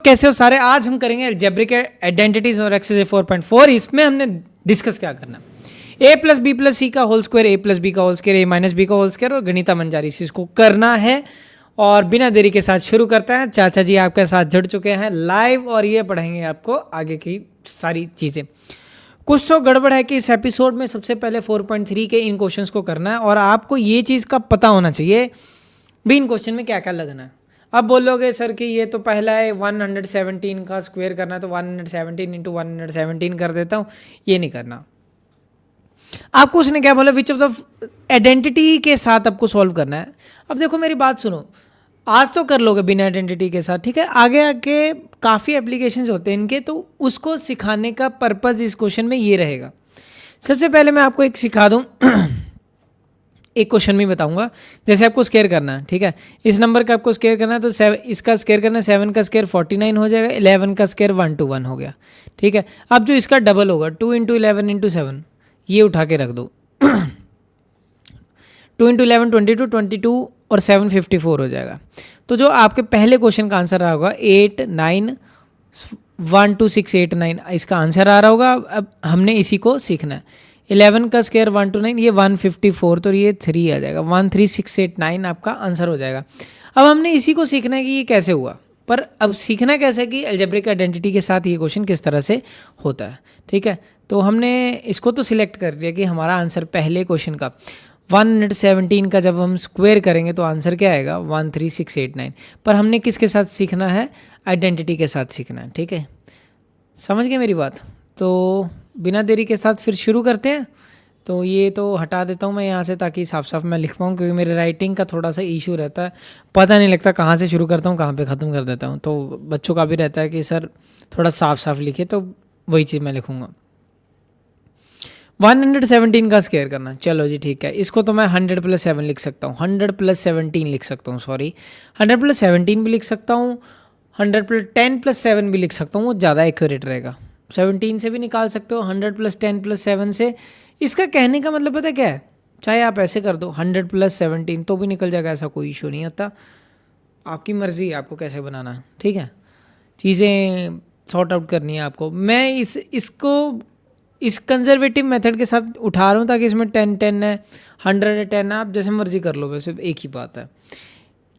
कैसे हो सारे। आज हम करेंगे अलजेब्रिक आइडेंटिटीज और एक्सरसाइज 4.4। इसमें हमने डिस्कस क्या करना, ए प्लस बी प्लस सी का whole square, a plus b का होल स्क्वायर, ए माइनस बी का होल स्क्वायर और गणिता मंजारी से इसको करना है। और बिना देरी के साथ शुरू करते हैं। चाचा जी आपके साथ जुड़ चुके हैं लाइव और ये पढ़ाएंगे आपको आगे की सारी चीज़ें। कुछ तो गड़बड़ है कि इस एपिसोड में सबसे पहले 4.3 के इन क्वेश्चंस को करना है और आपको ये चीज़ का पता होना चाहिए भी इन क्वेश्चन में क्या क्या लगना है। अब बोलोगे सर कि ये तो पहला है 117 का स्क्वायर करना है तो 117 इंटू 117 कर देता हूँ, ये नहीं करना। आपको उसने क्या बोला, विच ऑफ द आइडेंटिटी के साथ आपको सॉल्व करना है। अब देखो मेरी बात सुनो, आज तो कर लोगे बिना आइडेंटिटी के साथ, ठीक है। आगे आके काफ़ी एप्लीकेशंस होते हैं इनके, तो उसको सिखाने का पर्पज़ इस क्वेश्चन में ये रहेगा। सबसे पहले मैं आपको एक सिखा दूँ एक क्वेश्चन में बताऊंगा। जैसे आपको स्क्वायर करना है, ठीक है, इस नंबर का आपको स्क्वायर करना है तो इसका स्क्वायर करना है, 7 का स्क्वायर 49 हो जाएगा, 11 का स्क्वायर 121 हो गया, ठीक है। अब जो इसका डबल होगा 2 इंटू 11 इंटू 7, ये उठा के रख दो 2 इंटू 11 22, 22 और 7 54 हो जाएगा। तो जो आपके पहले क्वेश्चन का आंसर रहा होगा 8 9 1 2 6 8 9, इसका आंसर आ रहा होगा। अब हमने इसी को सीखना है। 11 का स्क्वायर 129, ये 154, तो ये 3 आ जाएगा, 13689 आपका आंसर हो जाएगा। अब हमने इसी को सीखना है कि ये कैसे हुआ, पर अब सीखना कैसे कि अलजेब्रिक आइडेंटिटी के साथ ये क्वेश्चन किस तरह से होता है, ठीक है। तो हमने इसको तो सिलेक्ट कर दिया कि हमारा आंसर पहले क्वेश्चन का 117 का जब हम स्क्वायर करेंगे तो आंसर क्या आएगा 13689। पर हमने किसके साथ सीखना है, आइडेंटिटी के साथ सीखना है, ठीक है। समझ गए मेरी बात। तो बिना देरी के साथ फिर शुरू करते हैं। तो ये तो हटा देता हूँ मैं यहाँ से ताकि साफ साफ मैं लिख पाऊँ, क्योंकि मेरे राइटिंग का थोड़ा सा इशू रहता है, पता नहीं लगता कहाँ से शुरू करता हूँ कहाँ पे ख़त्म कर देता हूँ। तो बच्चों का भी रहता है कि सर थोड़ा साफ साफ लिखे, तो वही चीज़ मैं लिखूँगा। 117 का स्क्वायर करना, चलो जी ठीक है। इसको तो मैं 100 प्लस 7 लिख सकता हूँ, 100 प्लस 17 लिख सकता हूँ, सॉरी 100 प्लस 17 भी लिख सकता हूँ, 100 प्लस 10 प्लस 7 भी लिख सकता हूँ, वो ज़्यादा एक्यूरेट रहेगा। 17 से भी निकाल सकते हो, 100 प्लस 10 प्लस 7 से। इसका कहने का मतलब पता क्या है, चाहे आप ऐसे कर दो 100 प्लस 17 तो भी निकल जाएगा, ऐसा कोई इशू नहीं होता। आपकी मर्ज़ी है आपको कैसे बनाना है, ठीक है। चीज़ें सॉर्ट आउट करनी है आपको। मैं इसको इस कंजर्वेटिव मेथड के साथ उठा रहा हूँ ताकि इसमें 10 10 है, 100 है, 10 है, आप जैसे मर्जी कर लो, वैसे एक ही बात है।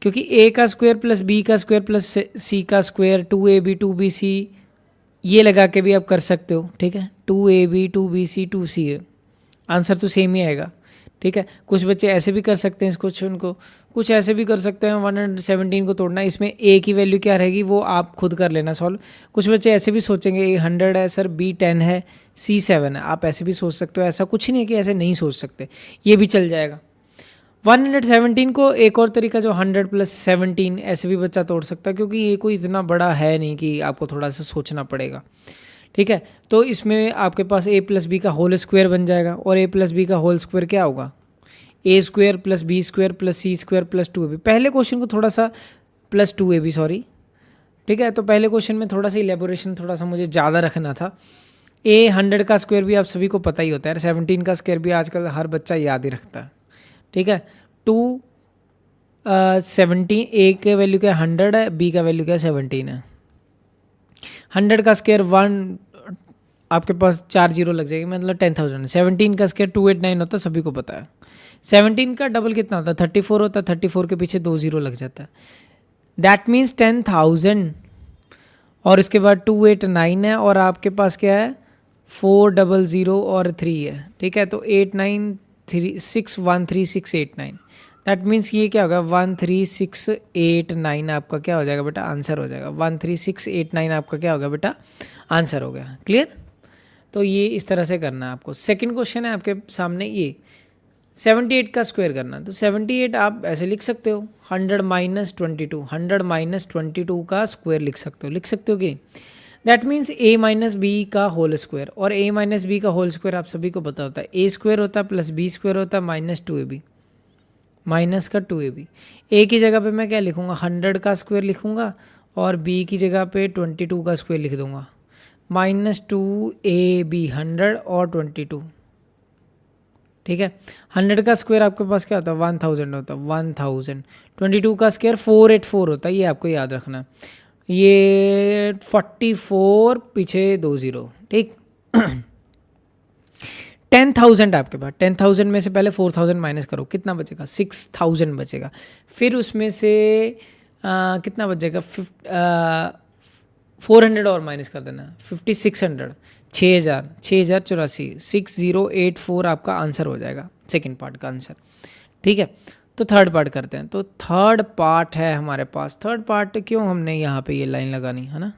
क्योंकि ए का स्क्वायर प्लस बी का स्क्वायर प्लस सी का स्क्वायर 2ab 2bc ये लगा के भी आप कर सकते हो, ठीक है। 2ab 2bc 2c है, आंसर तो सेम ही आएगा, ठीक है। कुछ बच्चे ऐसे भी कर सकते हैं इस क्वेश्चन को, कुछ ऐसे भी कर सकते हैं। 117 को तोड़ना, इसमें ए की वैल्यू क्या रहेगी वो आप खुद कर लेना सॉल्व। कुछ बच्चे ऐसे भी सोचेंगे ए 100 है सर, बी 10 है, सी 7 है, आप ऐसे भी सोच सकते हो। ऐसा कुछ नहीं है कि ऐसे नहीं सोच सकते, ये भी चल जाएगा। 117 को एक और तरीका जो 100 प्लस 17 ऐसे भी बच्चा तोड़ सकता है, क्योंकि ये कोई इतना बड़ा है नहीं कि आपको थोड़ा सा सोचना पड़ेगा, ठीक है। तो इसमें आपके पास ए प्लस बी का होल स्क्वायर बन जाएगा, और ए प्लस बी का होल स्क्वायर क्या होगा, a square plus B square plus C square plus 2ab। पहले क्वेश्चन को थोड़ा सा प्लस 2ab, सॉरी, ठीक है। तो पहले क्वेश्चन में थोड़ा सा इलेबोरेशन थोड़ा सा मुझे ज़्यादा रखना था। ए 100 का स्क्वायर भी आप सभी को पता ही होता है, 17 का स्क्वायर भी आजकल हर बच्चा याद ही रखता है, ठीक है। 17 ए के वैल्यू क्या 100 है, बी का वैल्यू क्या 17 है। 100 का स्क्वायर 1 आपके पास 4 जीरो लग जाएगी, मतलब 10,000। 17 का स्क्वायर 289 होता है, सभी को पता है। 17 का डबल कितना होता है 34 होता है, 34 के पीछे 2 जीरो लग जाता है, दैट मीन्स 10,000। और इसके बाद 289 है, और आपके पास क्या है 400 और 3 है, ठीक है। तो 893613689, दैट मीन्स ये क्या होगा 13689 आपका क्या हो जाएगा बेटा, आंसर हो जाएगा। 13689 आपका क्या होगा बेटा, आंसर हो गया। क्लियर। तो ये इस तरह से करना है आपको। सेकंड क्वेश्चन है आपके सामने, ये 78 का स्क्वायर करना है। तो 78 आप ऐसे लिख सकते हो 100 माइनस 22, 100 माइनस 22 का स्क्वायर लिख सकते हो कि that means A minus B का होल स्क्वायर। और ए माइनस बी का होल स्क्वायर आप सभी को पता होता है, ए स्क्वायर होता है प्लस बी स्क्वायर होता है माइनस 2ab, माइनस का 2ab। ए की जगह पे मैं क्या लिखूँगा 100 का स्क्वायर लिखूँगा, और बी की जगह पे 22 का स्क्वायर लिख दूँगा, माइनस 2ab 100 और 22, ठीक है। 100 का स्क्वायर आपके पास क्या होता है 1000 होता है, 1000। 22 का स्क्वायर 484 होता है, ये आपको याद रखना है। ये 44 पीछे 2 0, ठीक। 10,000 आपके पास, 10,000 में से पहले 4,000 माइनस करो, कितना बचेगा? 6,000 बचेगा। फिर उसमें से कितना बचेगा? 400 और माइनस कर देना, 5600, 6,084, 6084 आपका आंसर हो जाएगा, सेकेंड पार्ट का आंसर, ठीक है। तो थर्ड पार्ट करते हैं। तो थर्ड पार्ट है हमारे पास। थर्ड पार्ट क्यों हमने यहाँ पे ये लाइन लगानी है ना,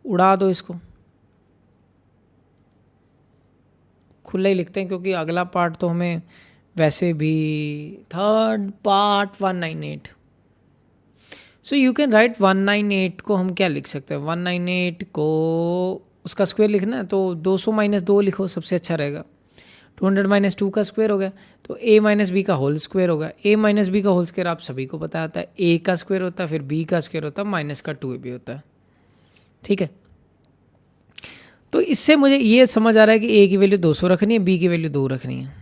उड़ा दो इसको, खुला ही लिखते हैं क्योंकि अगला पार्ट तो हमें वैसे भी। Third part 198। So you can right 198 को हम क्या लिख सकते हैं? 198 को उसका स्क्वायर लिखना है तो 200 माइनस 2 लिखो, सबसे अच्छा रहेगा। 200 माइनस 2 का स्क्वायर हो गया, तो a माइनस बी का होल स्क्वायर होगा। a माइनस बी का होल स्क्वायर आप सभी को पता आता है, a का स्क्वायर होता है, फिर b का स्क्वायर होता है, माइनस का 2ab होता है, ठीक है। तो इससे मुझे ये समझ आ रहा है कि a की वैल्यू 200 रखनी है, b की वैल्यू 2 रखनी है।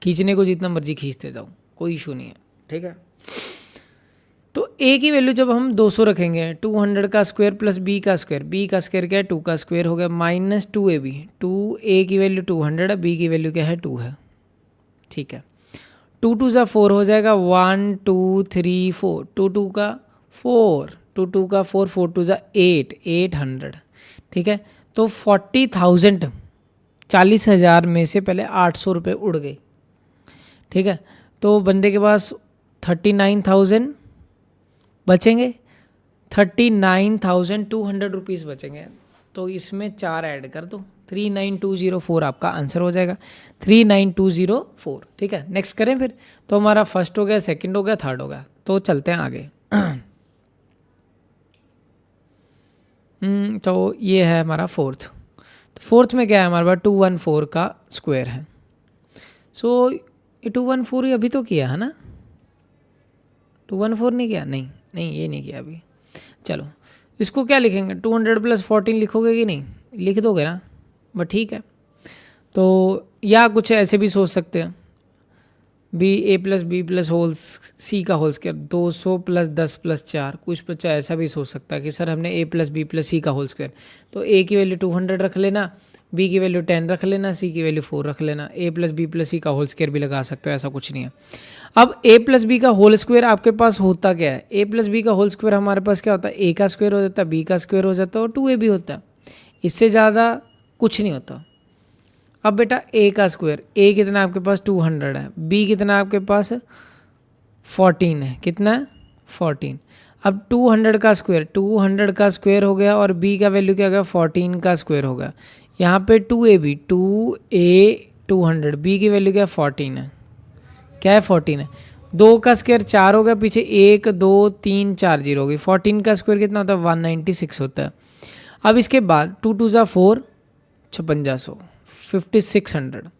खींचने को जितना मर्जी खींचते जाओ, कोई इशू नहीं है, ठीक है। तो a की वैल्यू जब हम 200 रखेंगे, 200 का स्क्वायर प्लस b का स्क्वायर, b का स्क्वायर क्या है? 2 का स्क्वायर हो गया, माइनस 2ab, 2a की वैल्यू 200 है, b की वैल्यू क्या है? 2 है, ठीक है। 2 2 ज़ा 4 हो जाएगा, 1 2 3 4, 2 2 का 4, 2 2 का 4, 4 2 ज़ा 8, 800, ठीक है। तो 40,000, 40,000 में से पहले 800 रुपये उड़ गए, ठीक है। तो बंदे के पास 39,000 बचेंगे, 39,200 रुपीज़ बचेंगे। तो इसमें 4 ऐड कर दो, 39204 आपका आंसर हो जाएगा, 39204, ठीक है। नेक्स्ट करें फिर। तो हमारा फर्स्ट हो गया, सेकंड हो गया, थर्ड हो गया। तो चलते हैं आगे। तो ये है हमारा फोर्थ। तो फोर्थ में क्या है हमारे पास? 214 का स्क्वायर है। सो ये 214 ही अभी तो किया है ना, 214 नहीं किया? नहीं नहीं, ये नहीं किया अभी। चलो इसको क्या लिखेंगे? 200 प्लस 14 लिखोगे कि नहीं? लिख दोगे ना, बट ठीक है। तो या कुछ ऐसे भी सोच सकते हैं, b+ होल c का होल स्क्वायर, 200 प्लस 10 प्लस 4। कुछ बच्चा ऐसा भी सोच सकता है कि सर हमने a+b+c का होल स्क्वायर, तो a की वैल्यू 200 रख लेना, b की वैल्यू 10 रख लेना, c की वैल्यू 4 रख लेना, a+b+c का होल स्क्वायर भी लगा सकते हो, ऐसा कुछ नहीं है। अब a+b का होल स्क्वायर आपके पास होता क्या है? a+b का होल स्क्वायर हमारे पास क्या होता है? a का स्क्वायर हो जाता है, b का स्क्वायर हो जाता है और 2ab होता है, इससे ज़्यादा कुछ नहीं होता। अब बेटा a का स्क्वायर, a कितना आपके पास? 200 है, b कितना आपके पास? 14 है, कितना है? 14। अब 200 का स्क्वायर, 200 का स्क्वायर हो गया और b का वैल्यू क्या हो गया? 14 का स्क्वायर हो गया। यहाँ पे 2ab, 2a 200, b की वैल्यू क्या है? 14 है, क्या है? 14 है। 2 का स्क्वायर 4 हो गया, पीछे 1 2 3 4 जीरो हो गई। 14 का स्क्वायर कितना होता है? 196 होता है। अब इसके बाद 2 2 ज़ा 4, 5600, 5600।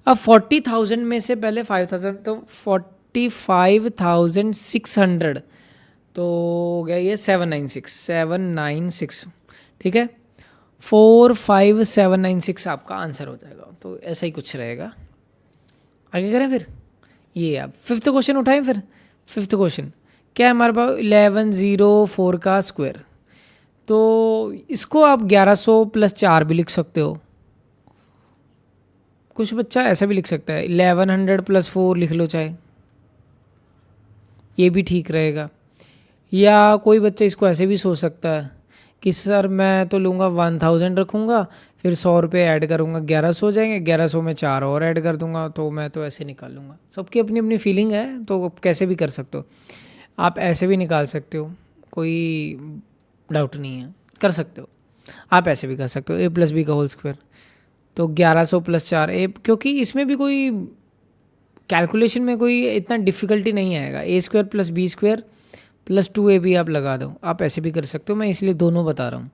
अब 40,000 में से पहले 5,000, तो 45,600, तो हो गया ये 796, ठीक है। 45796 आपका आंसर हो जाएगा। तो ऐसा ही कुछ रहेगा। आगे करें फिर। ये आप फिफ्थ क्वेश्चन उठाएं फिर। फिफ्थ क्वेश्चन क्या है हमारे पास? 1104 का स्क्वायर, तो इसको आप 1100 प्लस 4 भी लिख सकते हो। कुछ बच्चा ऐसा भी लिख सकता है 1100 प्लस 4 लिख लो, चाहे ये भी ठीक रहेगा। या कोई बच्चा इसको ऐसे भी सोच सकता है कि सर मैं तो लूँगा 1000 रखूँगा, फिर 100 रुपये ऐड करूँगा, 1100 हो जाएंगे, 1100 में 4 और ऐड कर दूँगा, तो मैं तो ऐसे निकाल लूँगा। सबकी अपनी अपनी फीलिंग है, तो कैसे भी कर सकते हो। आप ऐसे भी निकाल सकते हो, कोई डाउट नहीं है, कर सकते हो। आप ऐसे भी कर सकते हो a+b का होल स्क्वायर, तो 1100 प्लस 4 क्योंकि इसमें भी कोई कैलकुलेशन में कोई इतना डिफ़िकल्टी नहीं आएगा। a² plus b² plus 2ab आप लगा दो, आप ऐसे भी कर सकते हो, मैं इसलिए दोनों बता रहा हूँ।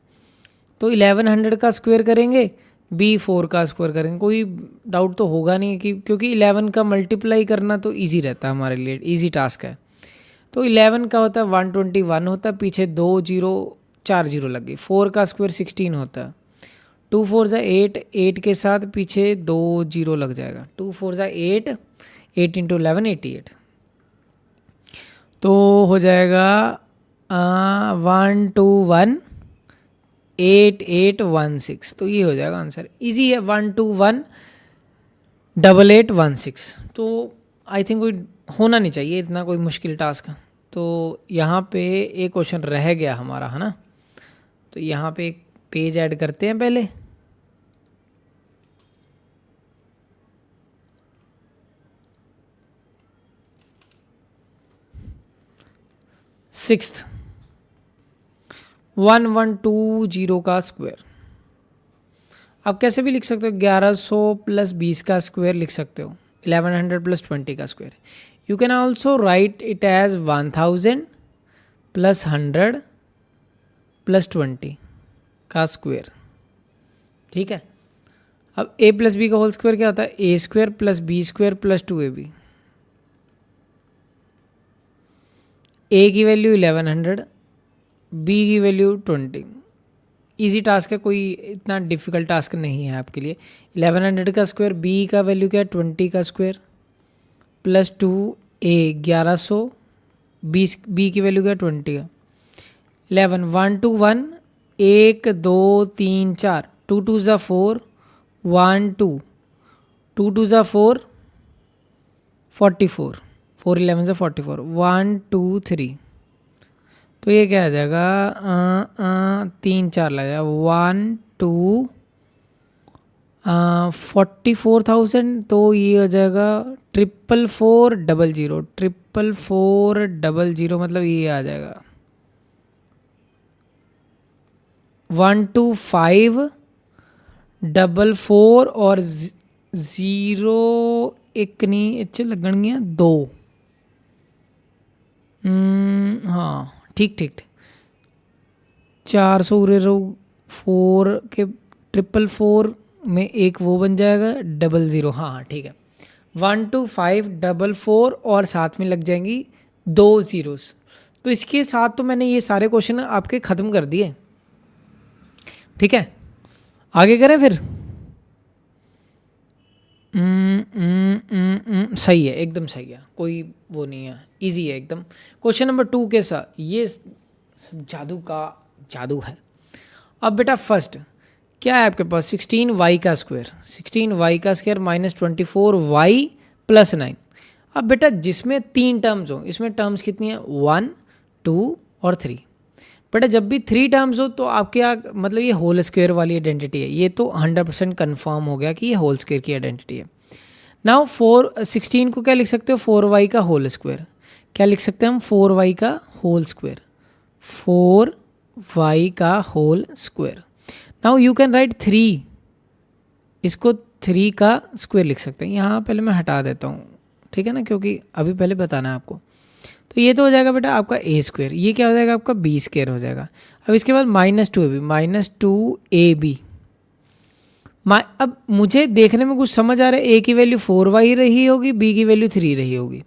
तो 1100 का स्क्वायर करेंगे, b4 का स्क्वायर करेंगे, कोई डाउट तो होगा नहीं कि क्योंकि 11 का मल्टीप्लाई करना तो ईजी रहता है हमारे लिए, ईजी टास्क है। तो 11 का होता है 121 होता है, पीछे 2 0 4 0 लग गई। 4 का स्क्वायर 16 होता है, 2 4 ज़ा 8, 8 के साथ पीछे 2 0 लग जाएगा। 2 4 ज़ा 8, 8 × 11 88, तो हो जाएगा 1218816, तो ये हो जाएगा आंसर। इजी है, 1218816, तो आई थिंक कोई होना नहीं चाहिए इतना कोई मुश्किल टास्क। तो यहाँ पे एक क्वेश्चन रह गया हमारा, है ना। तो यहाँ पे एक पेज ऐड करते हैं पहले। सिक्स्थ, 1120 का स्क्वायर। आप कैसे भी लिख सकते हो, 1100 प्लस 20 का स्क्वायर लिख सकते हो, 1100 प्लस 20 का square. You can also write it as 1000 plus 100 plus 20 का स्क्वायर। ठीक है। अब a प्लस बी का होल स्क्वायर क्या होता है, ए square plus B square plus 2ab। A की वैल्यू 1100, बी की वैल्यू 20। इजी टास्क है, कोई इतना डिफिकल्ट टास्क नहीं है आपके लिए। 1100 का स्क्वायर, बी का वैल्यू क्या है 20 का स्क्वायर, प्लस 2a 1100, बी की वैल्यू क्या है 20 का। 11 1 2 1, 1 2 3 4, 2 2 ज़ा 4, 1 2, 2 2 ज़ा 4, 44, 4 11 ज़ा 44, 1 2 3। तो ये क्या आ जाएगा, 3 4 लगेगा, 1 2 44,000। तो ये हो जाएगा 44400, 44400, मतलब ये आ जाएगा 12544 और 0 एक नहीं अच्छे लगन गया 2। हाँ ठीक ठीक ठीक, 400 उरे रो 4 के 444 में एक वो बन जाएगा 00। हाँ हाँ ठीक है, 12544 और साथ में लग जाएंगी 2 ज़ीरोस। तो इसके साथ तो मैंने ये सारे क्वेश्चन आपके ख़त्म कर दिए। ठीक है, आगे करें फिर। सही है, एकदम सही है, कोई वो नहीं है, इजी है एकदम। क्वेश्चन नंबर 2 के साथ ये सब जादू का जादू है। अब बेटा फर्स्ट क्या है आपके पास, 16y का स्क्वायर, 16y का स्क्वायर माइनस 24y प्लस 9। अब बेटा जिसमें 3 टर्म्स हो, इसमें टर्म्स कितनी है 1 2 और 3। बेटा जब भी 3 टर्म्स हो तो आपके यहाँ मतलब ये होल स्क्वायर वाली आइडेंटिटी है, ये तो 100% कन्फर्म हो गया कि ये होल स्क्वायर की आइडेंटिटी है। नाउ 16 को क्या लिख सकते हो, 4y का होल स्क्वायर। क्या लिख सकते हैं हम, 4y का होल स्क्वायर, 4y का whole square. Now you can write 3, इसको 3 का स्क्वायर लिख सकते हैं। यहाँ पहले मैं हटा देता हूँ, ठीक है ना, क्योंकि अभी पहले बताना है आपको। तो ये तो हो जाएगा बेटा आपका ए स्क्वायर, ये क्या हो जाएगा आपका बी स्क्वायर हो जाएगा। अब इसके बाद -2ab, -2ab। अब मुझे देखने में कुछ समझ आ रहा है, ए की वैल्यू 4y रही होगी, बी की वैल्यू 3 रही होगी।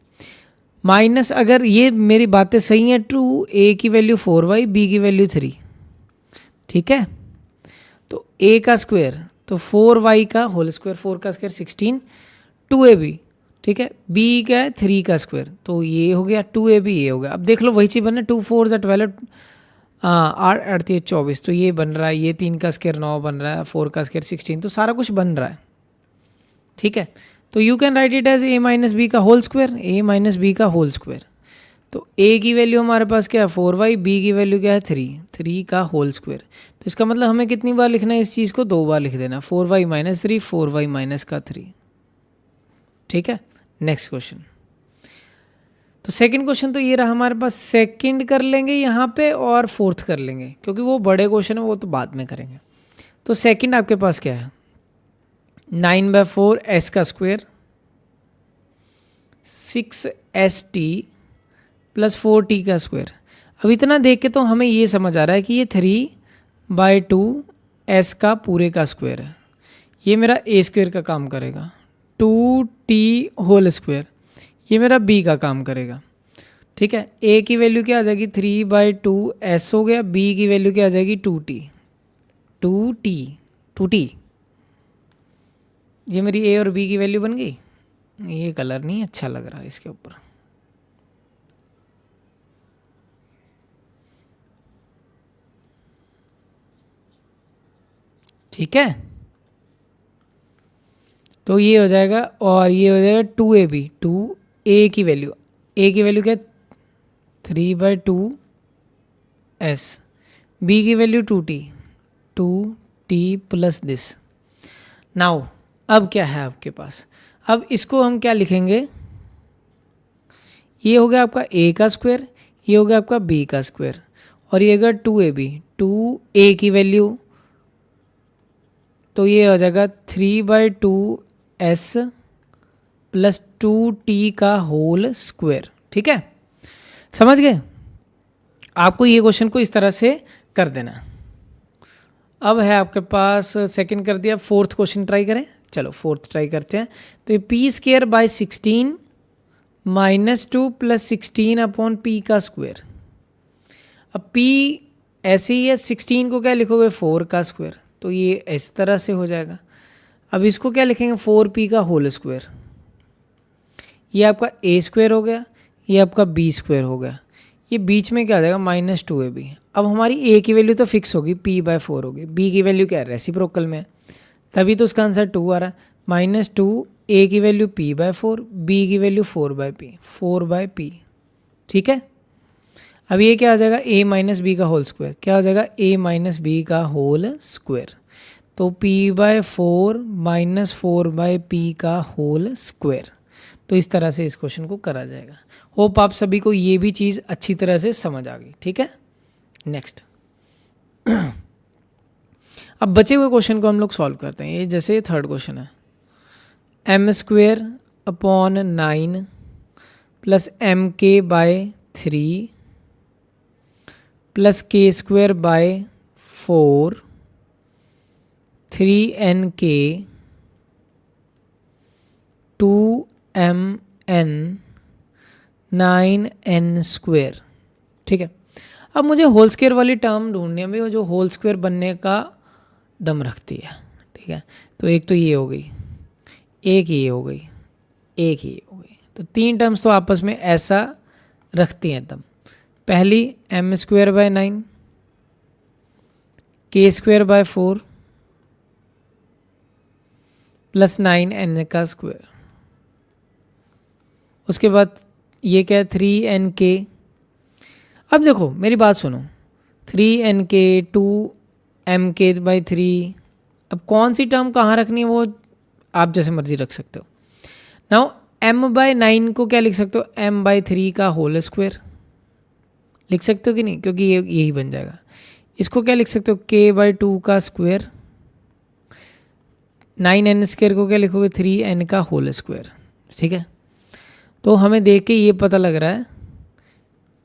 माइनस, अगर ये मेरी बातें सही हैं, ट्रू, ए की वैल्यू 4y, बी की वैल्यू 3। ठीक है, तो ए का स्क्वायर तो 4y का होल स्क्वायर, 4 का स्क्वायर 16, 2ab। ठीक है, बी का है 3 का स्क्वायर, तो ये हो गया 2ab, ये हो गया। अब देख लो वही चीज़ बनना, 2 4 ज़ा 12, 8 8 24, तो ये बन रहा है, ये 3 का स्क्वायर 9 बन रहा है, 4 का स्क्वायर 16, तो सारा कुछ बन रहा है। ठीक है, तो you can write it as a minus B का whole square, a minus B का होल स्क्वायर। तो a की वैल्यू हमारे पास क्या है 4y, b की वैल्यू क्या है 3 का होल स्क्वायर। तो इसका मतलब हमें कितनी बार लिखना है इस चीज़ को, 2 बार लिख देना, 4y माइनस 3, 4y माइनस का 3। ठीक है, नेक्स्ट क्वेश्चन। तो सेकंड क्वेश्चन तो ये रहा हमारे पास, सेकंड कर लेंगे यहाँ पे और फोर्थ कर लेंगे, क्योंकि वो बड़े क्वेश्चन है वो तो बाद में करेंगे। तो सेकंड आपके पास क्या है, 9/4 s का स्क्वायर, 6st प्लस 4t का स्क्वायर। अब इतना देख के तो हमें ये समझ आ रहा है कि ये 3/2 s का पूरे का स्क्वायर है। ये मेरा a स्क्वायर का काम करेगा, 2t होल स्क्वायर ये मेरा b का काम करेगा। ठीक है, a की वैल्यू क्या आ जाएगी 3/2 s हो गया, b की वैल्यू क्या आ जाएगी 2t। ये मेरी a और b की वैल्यू बन गई। ये कलर नहीं अच्छा लग रहा है इसके ऊपर, ठीक है, तो ये हो जाएगा और ये हो जाएगा 2ab, 2a की वैल्यू, a की वैल्यू क्या है 3/2s, b की value 2t, 2t plus this. Now अब क्या है आपके पास, अब इसको हम क्या लिखेंगे, ये हो गया आपका a का स्क्वायर, ये हो गया आपका b का स्क्वायर, और ये होगा 2ab, 2a की वैल्यू, तो ये हो जाएगा 3/2s प्लस 2t का होल स्क्वायर। ठीक है, समझ गए, आपको ये क्वेश्चन को इस तरह से कर देना। अब है आपके पास सेकंड कर दिया, फोर्थ क्वेश्चन ट्राई करें, चलो फोर्थ ट्राई करते हैं। तो ये P square by 16 -2 plus 16 upon P का स्क्वायर। अब पी ऐसे ही है, 16 को क्या लिखोगे 4 का स्क्वायर, तो ये इस तरह से हो जाएगा। अब इसको क्या लिखेंगे 4p का होल स्क्वायर, ये आपका a स्क्वायर हो गया, ये आपका b स्क्वायर हो गया, ये बीच में क्या आ जाएगा -2ab। अब हमारी a की वैल्यू तो फिक्स होगी, p/4 होगी, b की वैल्यू क्या है रेसिप्रोकल में है, तभी तो उसका आंसर 2 आ रहा है। -2, a की वैल्यू p/4, b की वैल्यू 4/p। ठीक है, अब ये क्या आ जाएगा a माइनस बी का होल स्क्वायर, क्या हो जाएगा a माइनस बी का होल स्क्वायर, तो p/4 -4/p का होल स्क्वायर। तो इस तरह से इस क्वेश्चन को करा जाएगा। होप आप सभी को ये भी चीज़ अच्छी तरह से समझ आ गई। ठीक है, नेक्स्ट अब बचे हुए क्वेश्चन को हम लोग सॉल्व करते हैं। ये जैसे थर्ड क्वेश्चन है, m² upon 9 plus mk/3 plus k²/4 3nk 2mn 9n²। ठीक है, अब मुझे होल स्क्वायर वाली टर्म ढूंढनी है, भाई जो होल स्क्वायर बनने का दम रखती है। ठीक है, तो एक तो ये हो गई, एक ये हो गई, एक ये हो गई, तो तीन टर्म्स तो आपस में ऐसा रखती हैं दम। पहली m²/9 k²/4 प्लस 9n का स्क्वायर, उसके बाद ये क्या है 3nk। अब देखो मेरी बात सुनो, 3nk 2mk/3, अब कौन सी टर्म कहाँ रखनी है वो आप जैसे मर्जी रख सकते हो। नाउ m/9 को क्या लिख सकते हो, m/3 का होल स्क्वायर लिख सकते हो कि नहीं, क्योंकि ये यही बन जाएगा। इसको क्या लिख सकते हो k/2 का स्क्वायर, 9n² को क्या लिखोगे 3n का होल स्क्वायर। ठीक है, तो हमें देख के ये पता लग रहा है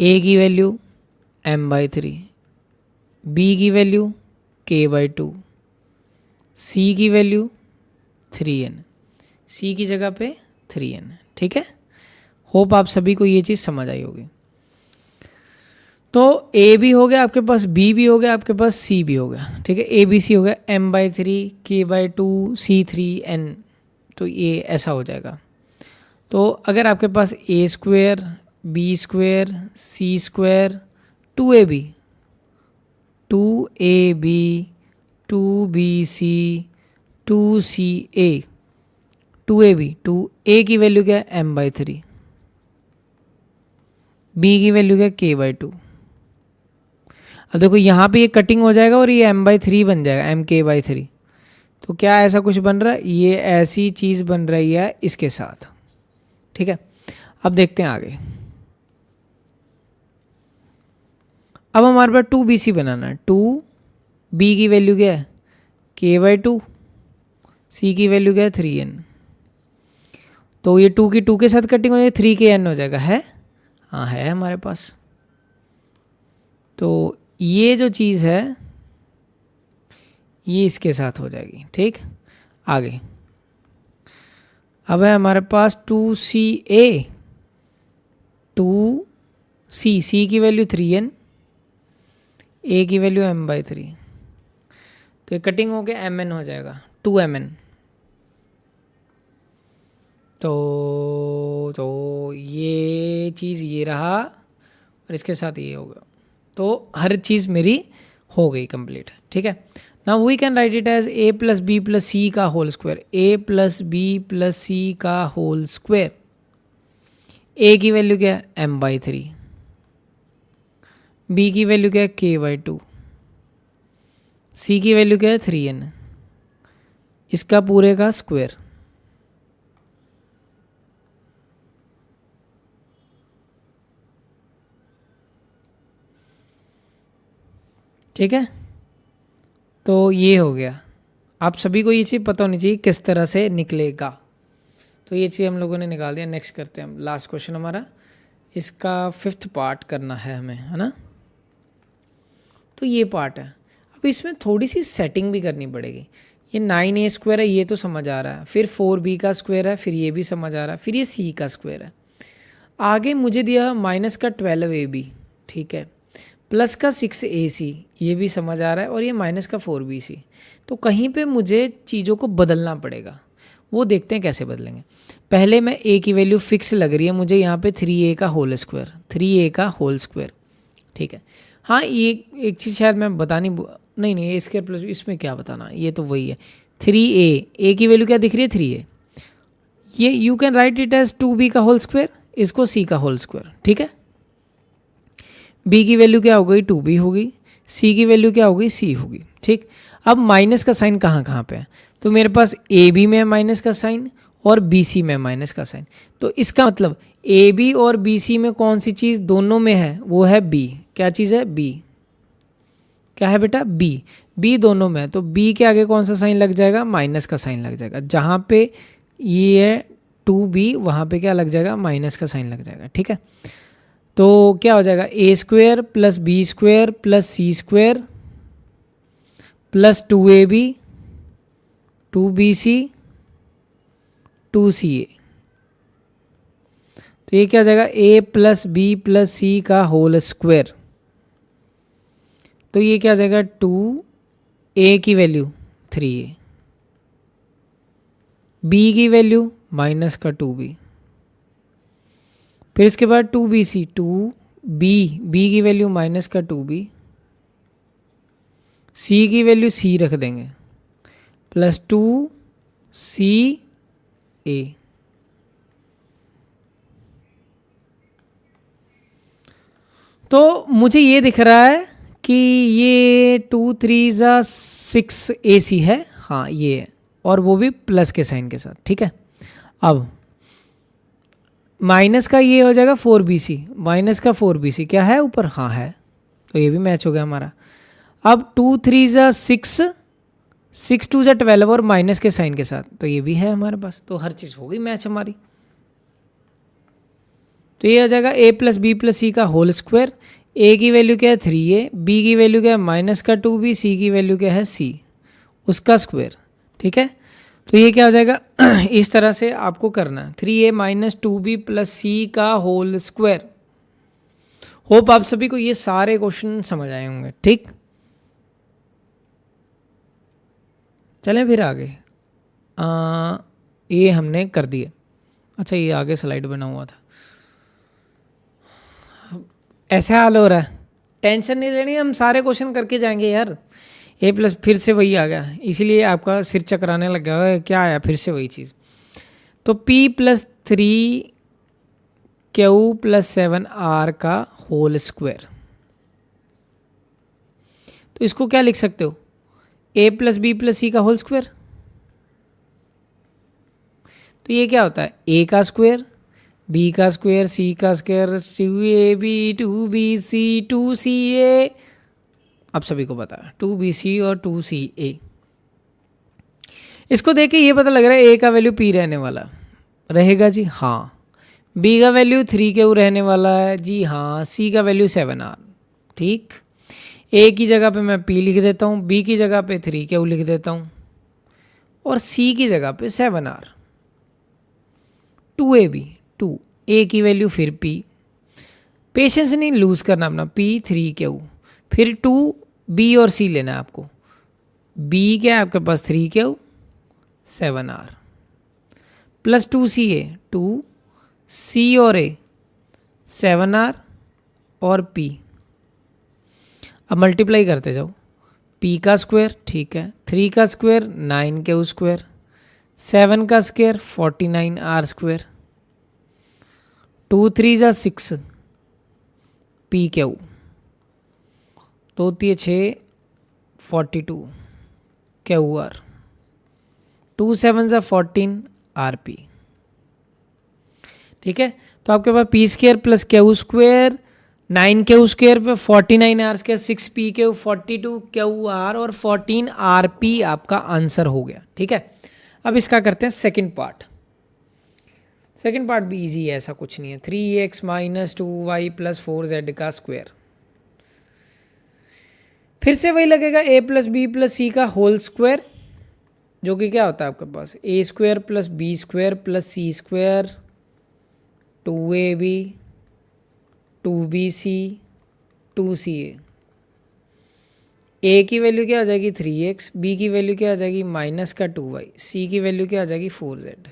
a की वैल्यू m/3, b की वैल्यू k/2, c की वैल्यू 3n, c की जगह पे 3n। ठीक है, होप आप सभी को ये चीज़ समझ आई होगी। तो a भी हो गया आपके पास, b भी हो गया आपके पास, c भी हो गया। ठीक है, a b c हो गया, m/3 k/2 c3n, तो ये ऐसा हो जाएगा। तो अगर आपके पास a², b², c², 2ab, 2bc, 2ca, 2ab, 2a की वैल्यू क्या है m/3, b की वैल्यू क्या है k/2। अब देखो यहाँ पे ये कटिंग हो जाएगा और ये m/3 बन जाएगा, mk/3। तो क्या ऐसा कुछ बन रहा है, ये ऐसी चीज़ बन रही है इसके साथ। ठीक है, अब देखते हैं आगे। अब हमारे पास 2bc बनाना है, 2b की वैल्यू क्या है k/2, c की वैल्यू क्या है 3n। तो ये 2 की 2 के साथ कटिंग हो जाएगी, 3kn हो जाएगा, है हाँ है हमारे पास। तो ये जो चीज़ है ये इसके साथ हो जाएगी। ठीक, आगे अब है हमारे पास 2ca, 2c की वैल्यू 3n, a की वैल्यू m/3, तो ये कटिंग हो गया mn हो जाएगा, 2mn। तो ये चीज़ ये रहा और इसके साथ ये होगा, तो हर चीज़ मेरी हो गई कंप्लीट, ठीक है। Now we can write it as a plus B plus सी का whole square, a plus B plus सी का होल स्क्वायर। ए की वैल्यू क्या है m/3, बी की वैल्यू क्या है k/2, सी की वैल्यू क्या है 3n, इसका पूरे का स्क्वायर। ठीक है, तो ये हो गया। आप सभी को ये चीज़ पता होनी चाहिए किस तरह से निकलेगा। तो ये चीज़ हम लोगों ने निकाल दिया। नेक्स्ट करते हैं हम, लास्ट क्वेश्चन हमारा, इसका 5th पार्ट करना है हमें, है ना। तो ये पार्ट है। अब इसमें थोड़ी सी सेटिंग भी करनी पड़ेगी। ये 9a² है, ये तो समझ आ रहा है, फिर 4b का स्क्वायर है, फिर ये भी समझ आ रहा है, फिर ये c का स्क्वायर है। आगे मुझे दिया माइनस का 12ab, ठीक है, प्लस का 6ac, ये भी समझ आ रहा है, और ये माइनस का 4bc। तो कहीं पे मुझे चीज़ों को बदलना पड़ेगा, वो देखते हैं कैसे बदलेंगे। पहले मैं a की वैल्यू फिक्स लग रही है मुझे यहाँ पे 3a का होल स्क्वायर, 3a का होल स्क्वायर, ठीक है। हाँ, ये एक चीज़ शायद मैं बतानी नहीं ए स्क्वायर प्लस इसमें क्या बताना, ये तो वही है 3a की वैल्यू क्या दिख रही है 3a। ये you can write it as 2b का होल स्क्वायर, इसको c का होल स्क्वायर, ठीक है। b की वैल्यू क्या हो गई 2b होगी, c की वैल्यू क्या होगी c होगी, ठीक। अब माइनस का साइन कहाँ कहाँ पे है, तो मेरे पास ए बी में माइनस का साइन और बी सी में माइनस का साइन। तो इसका मतलब ए बी और बी सी में कौन सी चीज़ दोनों में है, वो है बी। क्या चीज़ है बी, क्या है बेटा बी, बी दोनों में है। तो बी के आगे कौन सा साइन लग जाएगा, माइनस का साइन लग जाएगा। जहाँ पे ये है 2b, वहाँ पे क्या लग जाएगा, माइनस का साइन लग जाएगा, ठीक है। तो क्या हो जाएगा a² plus b² plus c² plus 2ab 2bc 2ca। तो ये क्या हो जाएगा a प्लस बी प्लस सी का होल स्क्वायर। तो ये क्या हो जाएगा 2a की वैल्यू 3a, b की वैल्यू माइनस का 2b, फिर इसके बाद 2bc 2b की वैल्यू माइनस का 2b, c की वैल्यू c रख देंगे प्लस 2ca। तो मुझे ये दिख रहा है कि ये 2 3 6ac है, हाँ ये है, और वो भी प्लस के साइन के साथ, ठीक है। अब माइनस का ये हो जाएगा 4bc, माइनस का 4bc क्या है ऊपर, हाँ है, तो ये भी मैच हो गया हमारा। अब 2 3 6 6 2 12 और माइनस के साइन के साथ, तो ये भी है हमारे पास। तो हर चीज़ हो गई मैच हमारी। तो ये हो जाएगा a प्लस बी प्लस सी का होल स्क्वायर। a की वैल्यू क्या है 3a, b की वैल्यू क्या है माइनस का 2b, c की वैल्यू क्या है c, उसका स्क्वायर, ठीक है। तो ये क्या हो जाएगा इस तरह से आपको करना है 3a minus 2b plus c का होल स्क्वायर। होप आप सभी को ये सारे क्वेश्चन समझ आए होंगे, ठीक। चलें फिर आगे। ये हमने कर दिया। अच्छा, ये आगे स्लाइड बना हुआ था, ऐसे हाल हो रहा है, टेंशन नहीं लेनी, हम सारे क्वेश्चन करके जाएंगे यार। a प्लस फिर से वही आ गया, इसीलिए आपका सिर चकराने लग गया है, क्या आया फिर से वही चीज़। तो p plus 3q plus 7r का होल स्क्वायर। तो इसको क्या लिख सकते हो, a प्लस बी प्लस सी का होल स्क्वायर। तो ये क्या होता है a का स्क्वायर, b का स्क्वायर, c का स्क्वायर, 2ab 2bc 2ca, आप सभी को पता है 2bc और 2ca। इसको देख के ये पता लग रहा है a का वैल्यू p रहने वाला रहेगा जी, हाँ। b का वैल्यू 3q रहने वाला है जी, हाँ। c का वैल्यू 7r, ठीक। a की जगह पे मैं p लिख देता हूँ, b की जगह पे 3q लिख देता हूँ, और c की जगह पे 7r। 2ab 2, a की वैल्यू फिर p, पेशेंस नहीं लूज करना अपना, p 3q, फिर 2b और c लेना है आपको। b क्या है आपके पास 3q 7r plus 2ca 2c और a 7r और p। अब मल्टीप्लाई करते जाओ, पी का स्क्वायर, ठीक है, 3 का स्क्वायर 9 क्यू स्क्वायर, 7 का स्क्वायर 49 आर स्क्वायर, 2 3 जा 6 पी क्यू, 2 3 6 42 क्यू आर, 2 7 जा 14 आर पी। ठीक है, तो आपके पास p square plus q square 9 q square पे 49 r square 6 p q 42 q r और 14 आर पी आपका आंसर हो गया। ठीक है, अब इसका करते हैं सेकंड पार्ट। सेकंड पार्ट भी इजी है, ऐसा कुछ नहीं है। 3x minus 2y plus 4z का स्क्वायर, फिर से वही लगेगा a प्लस बी प्लस सी का होल स्क्वायर, जो कि क्या होता है आपके पास a square plus B square plus C square 2ab 2bc 2ca। a की वैल्यू क्या आ जाएगी 3x, b की वैल्यू क्या आ जाएगी माइनस का 2y, c की वैल्यू क्या आ जाएगी 4z।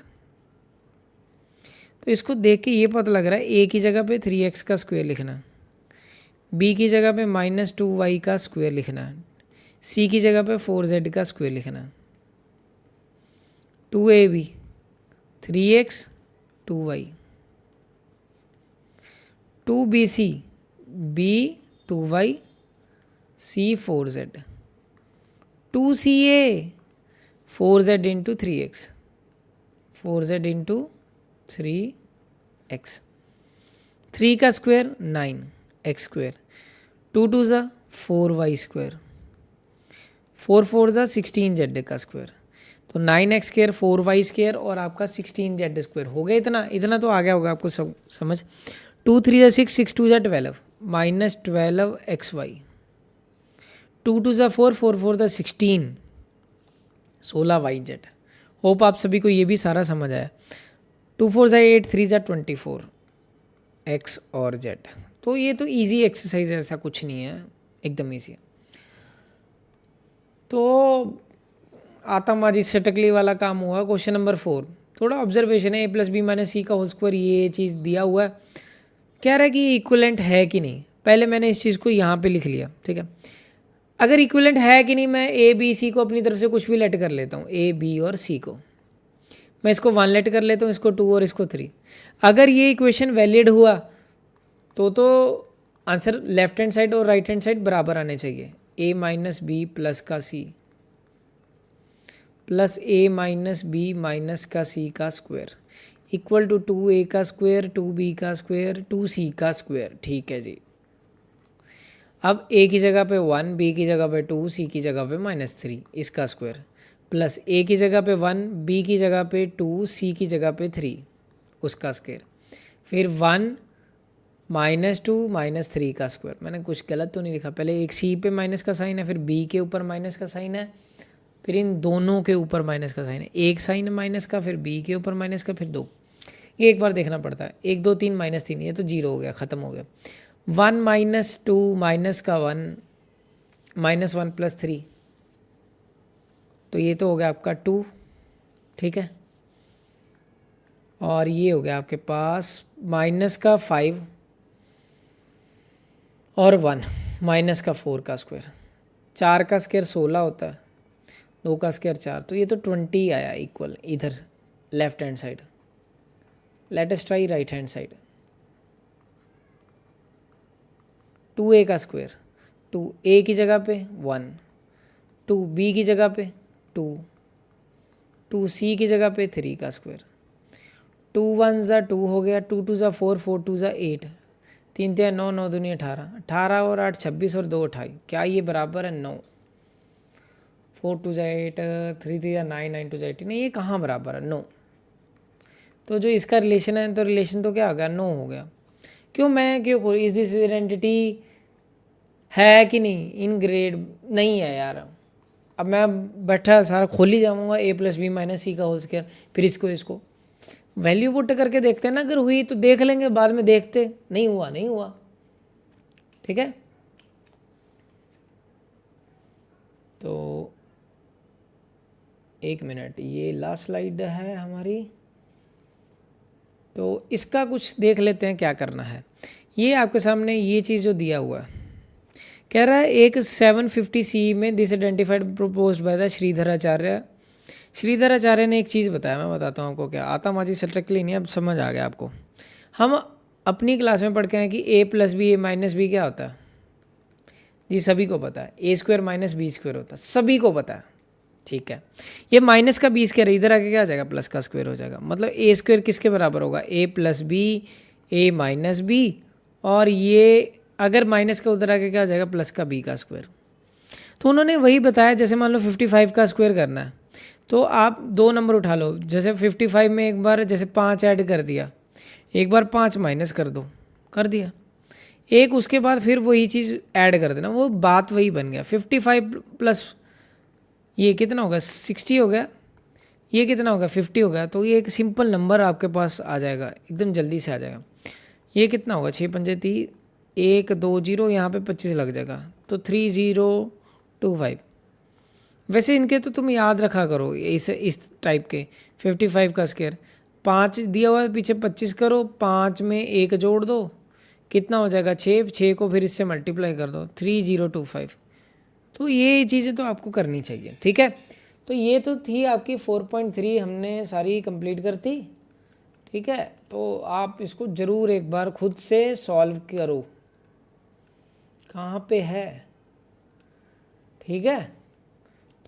तो इसको देख के ये पता लग रहा है a की जगह पे 3x का स्क्वायर लिखना, b की जगह पे माइनस 2y का स्क्वायर लिखना, c की जगह पे 4z का स्क्वायर लिखना। 2ab 3x 2y, 2bc b 2y c 4z, 2ca 4z into 3x, 4z into 3x, 3 का स्क्वायर 9x स्क्वायर, 2 2 ज़ा 4y स्क्वायर, 4 4 ज़ा 16z का स्क्वायर। तो 9x स्क्वायर 4y स्क्वायर और आपका 16z स्क्वायर हो गया। इतना इतना तो आ गया होगा आपको सब समझ। 2 3 ज़ा 6 6 2 ज़ा 12 माइनस 12xy, 2 2 ज़ा 4 4 4 ज़ा 16 16yz। होप आप सभी को ये भी सारा समझ आया। 2 4 ज़ा 8 3 ज़ा 24 x और z। तो ये तो इजी एक्सरसाइज है, ऐसा कुछ नहीं है, एकदम इजी है। तो आतंकवादी सटकली वाला काम हुआ। क्वेश्चन नंबर 4 थोड़ा ऑब्जर्वेशन है। a प्लस बी माइनस सी का होल स्क्वायर, ये चीज़ दिया हुआ है, कह रहा है कि इक्विवेलेंट है कि नहीं। पहले मैंने इस चीज़ को यहाँ पे लिख लिया, ठीक है। अगर इक्विवेलेंट है कि नहीं, मैं ए बी सी को अपनी तरफ से कुछ भी लेट कर लेता हूँ, ए बी और सी को मैं इसको 1 लेट कर लेता हूँ, इसको 2 और इसको 3। अगर ये इक्वेशन वैलिड हुआ तो आंसर लेफ्ट हैंड साइड और राइट हैंड साइड बराबर आने चाहिए। ए माइनस बी प्लस का सी प्लस ए माइनस बी माइनस का सी का स्क्वायर इक्वल टू 2a का स्क्वायर 2b का स्क्वायर 2c का स्क्वायर। ठीक है जी। अब a की जगह पे 1, b की जगह पे 2, c की जगह पे -3 इसका स्क्वायर, प्लस a की जगह पे 1, b की जगह पे 2, c की जगह पे 3 उसका स्क्वायर, फिर 1 -2 -3 का स्क्वायर। मैंने कुछ गलत तो नहीं लिखा, पहले एक c पे माइनस का साइन है, फिर b के ऊपर माइनस का साइन है, फिर इन दोनों के ऊपर माइनस का साइन है, एक साइन है माइनस का, फिर b के ऊपर माइनस का, फिर 2। ये एक बार देखना पड़ता है, 1 2 3 -3, ये तो 0 हो गया, ख़त्म हो गया। 1 -2 माइनस का 1 -1 प्लस 3, तो ये तो हो गया आपका 2, ठीक है। और ये हो गया आपके पास माइनस का 5 और 1 माइनस का 4 का स्क्वायर, 4 का स्क्वायर 16 होता है, 2 का स्क्वायर 4, तो ये तो 20 आया इक्वल इधर left hand side. Let us try right hand side. 2a का स्क्वायर, 2a की जगह पे 1, 2b की जगह पे 2, 2c की जगह पे 3 का स्क्वायर, 2 1 ज़ा 2 हो गया, 2 2 ज़ा 4 4 2 ज़ा 8, 3 3 9 9 दूनी 18, 18 और 8 26 और 2 28, क्या ये बराबर है 9। 4 2 ज़ा 8, 3 3 ज़ा 9 9 2 ज़ा 18, नहीं ये कहाँ बराबर है 9। तो जो इसका रिलेशन है, तो रिलेशन तो क्या हो गया 9 हो गया। क्यों इज दिस आइडेंटिटी है कि नहीं इन ग्रेड, नहीं है यार। अब मैं बैठा सारा खोल ही जाऊँगा a प्लस बी माइनस सी का होल स्क्वायर, फिर इसको वैल्यू पुट करके देखते हैं ना, अगर हुई तो देख लेंगे, बाद में देखते नहीं हुआ नहीं हुआ, ठीक है। तो 1 मिनट, ये लास्ट स्लाइड है हमारी, तो इसका कुछ देख लेते हैं क्या करना है। ये आपके सामने ये चीज़ जो दिया हुआ है कह रहा है एक 750 CE में this identified proposed by the Shridharacharya. Shridharacharya ने एक चीज़ बताया, मैं बताता हूँ आपको क्या आता माजी स्ट्रिक्टली नहीं, अब समझ आ गया आपको। हम अपनी क्लास में पढ़ के हैं कि a plus B A minus B क्या होता है जी, सभी को पता है, ए स्क्वायर माइनस बी स्क्वायर होता है, सभी को पता है, ठीक है। ये माइनस का बी स्क्वायर इधर आके क्या आ जाएगा, प्लस का स्क्वायर हो जाएगा, मतलब ए स्क्वायर किसके बराबर होगा, ए plus B A minus B, और ये अगर माइनस का उधर आके क्या आ जाएगा, प्लस का बी का स्क्वायर। तो उन्होंने वही बताया, जैसे मान लो 55 का स्क्वायर करना है तो आप 2 नंबर उठा लो, जैसे 55 में एक बार जैसे 5 ऐड कर दिया, एक बार 5 माइनस कर दो, कर दिया, एक उसके बाद फिर वही चीज़ ऐड कर देना, वो बात वही बन गया। 55 प्लस ये कितना होगा, 60 हो गया, ये कितना होगा, 50 हो गया, तो ये एक सिंपल नंबर आपके पास आ जाएगा, एकदम जल्दी से आ जाएगा। ये कितना होगा, 6 पंजे 30, 1 2 0, यहाँ पे 25 लग जाएगा, तो 3025। वैसे इनके तो तुम याद रखा करो इस टाइप के। 55 का स्क्वायर 5 दिया हुआ है, पीछे 25 करो, 5 में 1 जोड़ दो, कितना हो जाएगा 6, 6 को फिर इससे मल्टीप्लाई कर दो, 3025। तो ये चीज़ें तो आपको करनी चाहिए, ठीक है। तो ये तो थी आपकी 4.3 हमने सारी कंप्लीट कर दी, ठीक है। तो आप इसको ज़रूर एक बार खुद से सॉल्व करो, कहाँ पे है, ठीक है।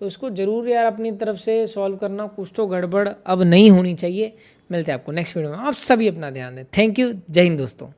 तो इसको ज़रूर यार अपनी तरफ से सॉल्व करना, कुछ तो गड़बड़ अब नहीं होनी चाहिए। मिलते हैं आपको नेक्स्ट वीडियो में, आप सभी अपना ध्यान दें। थैंक यू, जय हिंद दोस्तों।